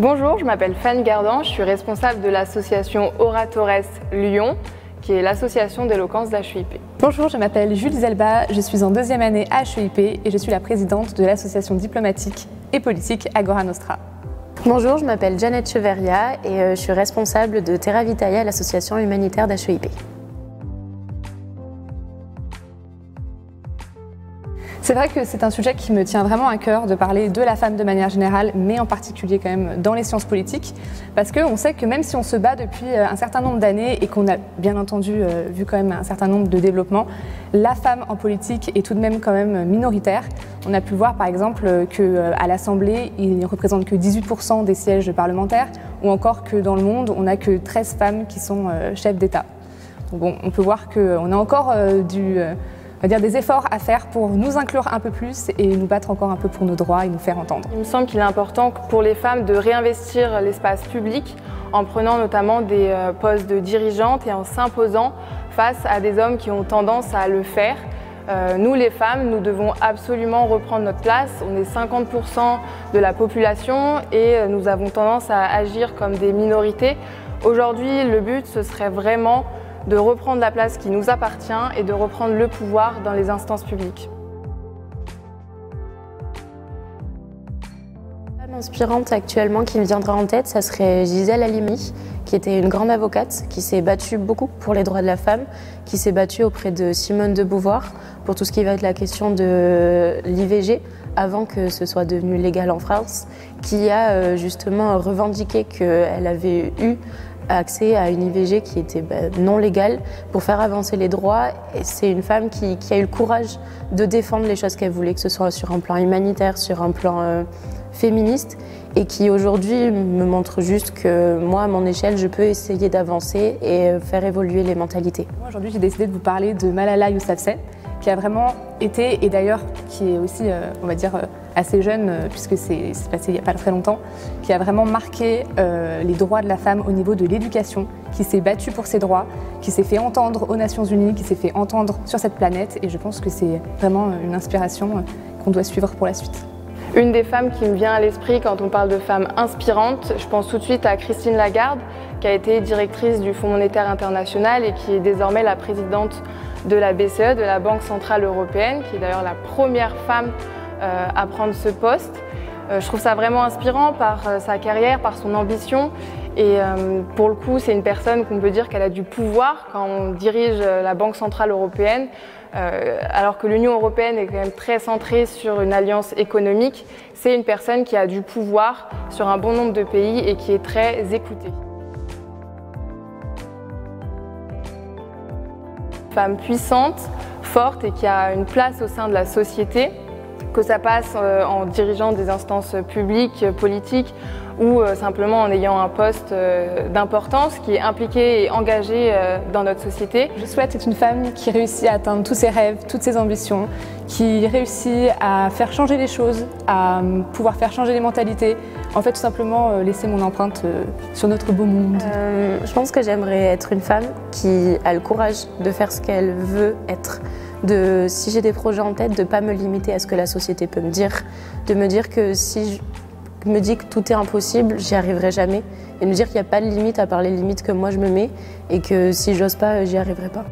Bonjour, je m'appelle Fanny Gardan, je suis responsable de l'association Oratores Lyon, qui est l'association d'éloquence d'HEIP. Bonjour, je m'appelle Julie Zelba, je suis en deuxième année à HEIP et je suis la présidente de l'association diplomatique et politique Agora Nostra. Bonjour, je m'appelle Jeannette Cheverria et je suis responsable de Terra Vitae à l'association humanitaire d'HEIP. C'est vrai que c'est un sujet qui me tient vraiment à cœur de parler de la femme de manière générale, mais en particulier quand même dans les sciences politiques, parce qu'on sait que même si on se bat depuis un certain nombre d'années et qu'on a bien entendu vu quand même un certain nombre de développements, la femme en politique est tout de même quand même minoritaire. On a pu voir par exemple qu'à l'Assemblée, il ne représente que 18% des sièges parlementaires, ou encore que dans le monde, on n'a que 13 femmes qui sont chefs d'État. Donc bon, on peut voir qu'on a encore des efforts à faire pour nous inclure un peu plus et nous battre encore un peu pour nos droits et nous faire entendre. Il me semble qu'il est important pour les femmes de réinvestir l'espace public en prenant notamment des postes de dirigeantes et en s'imposant face à des hommes qui ont tendance à le faire. Nous les femmes, nous devons absolument reprendre notre place. On est 50% de la population et nous avons tendance à agir comme des minorités. Aujourd'hui, le but, ce serait vraiment de reprendre la place qui nous appartient et de reprendre le pouvoir dans les instances publiques. La femme inspirante actuellement qui me viendra en tête, ça serait Gisèle Halimi, qui était une grande avocate, qui s'est battue beaucoup pour les droits de la femme, qui s'est battue auprès de Simone de Beauvoir pour tout ce qui va être la question de l'IVG, avant que ce soit devenu légal en France, qui a justement revendiqué qu'elle avait eu accès à une IVG qui était non légale pour faire avancer les droits. Et c'est une femme qui a eu le courage de défendre les choses qu'elle voulait, que ce soit sur un plan humanitaire, sur un plan féministe, et qui aujourd'hui me montre juste que moi, à mon échelle, je peux essayer d'avancer et faire évoluer les mentalités. Aujourd'hui, j'ai décidé de vous parler de Malala Yousafzai, qui a vraiment été, et d'ailleurs qui est aussi, on va dire, assez jeune, puisque c'est passé il n'y a pas très longtemps, qui a vraiment marqué les droits de la femme au niveau de l'éducation, qui s'est battue pour ses droits, qui s'est fait entendre aux Nations Unies, qui s'est fait entendre sur cette planète, et je pense que c'est vraiment une inspiration qu'on doit suivre pour la suite. Une des femmes qui me vient à l'esprit quand on parle de femmes inspirantes, je pense tout de suite à Christine Lagarde, qui a été directrice du Fonds monétaire international et qui est désormais la présidente de la BCE, de la Banque centrale européenne, qui est d'ailleurs la première femme à prendre ce poste. Je trouve ça vraiment inspirant par sa carrière, par son ambition. Et pour le coup, c'est une personne qu'on peut dire qu'elle a du pouvoir quand on dirige la Banque centrale européenne, alors que l'Union européenne est quand même très centrée sur une alliance économique. C'est une personne qui a du pouvoir sur un bon nombre de pays et qui est très écoutée. Femme puissante, forte et qui a une place au sein de la société, que ça passe en dirigeant des instances publiques, politiques ou simplement en ayant un poste d'importance, qui est impliqué et engagé dans notre société. Je souhaite être une femme qui réussit à atteindre tous ses rêves, toutes ses ambitions, qui réussit à faire changer les choses, à pouvoir faire changer les mentalités, en fait tout simplement laisser mon empreinte sur notre beau monde. Je pense que j'aimerais être une femme qui a le courage de faire ce qu'elle veut être. Si j'ai des projets en tête, de ne pas me limiter à ce que la société peut me dire, de me dire que si je me dis que tout est impossible, j'y arriverai jamais, et de me dire qu'il n'y a pas de limite à part les limites que moi je me mets, et que si j'ose pas, j'y arriverai pas.